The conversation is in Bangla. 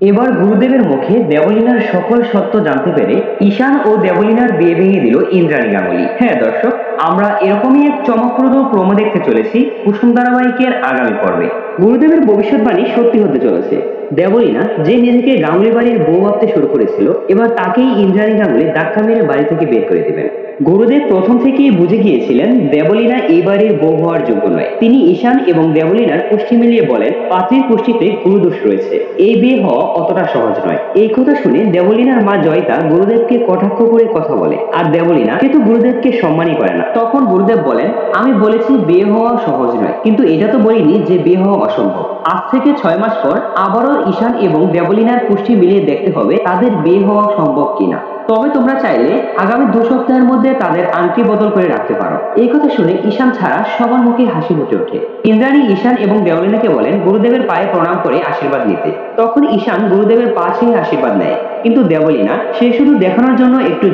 এবার গুরুদেবের মুখে দেবলীনার সকল সত্য জানতে পেরে ঈশান ও দেবলীনার বিয়ে ভেঙে দিল ইন্দ্রাণী গাঙ্গুলি। হ্যাঁ দর্শক, আমরা এরকমই এক চমকপ্রদ প্রোমো দেখতে চলেছি কুসুম ধারাবাহিকের আগামী পর্বে। গুরুদেবের ভবিষ্যৎবাণী সত্যি হতে চলেছে। দেবলীনা যে নিজেকে গাঙ্গুলি বাড়ির বউ ভাবতে শুরু করেছিল, এবার তাকেই ইন্দ্রাণী গাঙ্গুলি ধাক্কা মেরে বাড়ি থেকে বের করে দেবেন। গুরুদেব প্রথম থেকেই বুঝে গিয়েছিলেন দেবলীনা এই বাড়ির বউ হওয়ার যোগ্য নয়। তিনি ঈশান এবং দেবলীনার পুষ্টি মিলিয়ে বলেন পাত্রীর পুষ্টিতে গুরুদোষ রয়েছে, এই বিয়ে হওয়া অতটা সহজ নয়। এই কথা শুনে দেবলীনার মা জয়িতা গুরুদেবকে কটাক্ষ করে কথা বলে, আর দেবলীনা কিন্তু গুরুদেবকে সম্মানই করে না। তখন গুরুদেব বলেন, আমি বলেছি বিয়ে হওয়া সহজ নয়, কিন্তু এটা তো বলিনি যে বিয়ে হওয়া অসম্ভব। আজ থেকে 6 মাস পর আবারও ঈশান এবং দেবলীনার পুষ্টি মিলিয়ে দেখতে হবে তাদের বিয়ে হওয়া সম্ভব কিনা। তবে তোমরা চাইলে আগামী 2 সপ্তাহের মধ্যে তাদের আংটি বদল করে রাখতে পারো। এই কথা শুনে ঈশান ছাড়া সবার মুখে হাসি ফুটে ওঠে। ইন্দ্রাণী ঈশান এবং দেবলীনাকে বলেন গুরুদেবের পায়ে প্রণাম করে আশীর্বাদ নিতে। তখন ঈশান গুরুদেবের পা ছুঁয়ে আশীর্বাদ নেয়, কিন্তু দেবলীনা সে শুধু দেখানোর জন্য একটু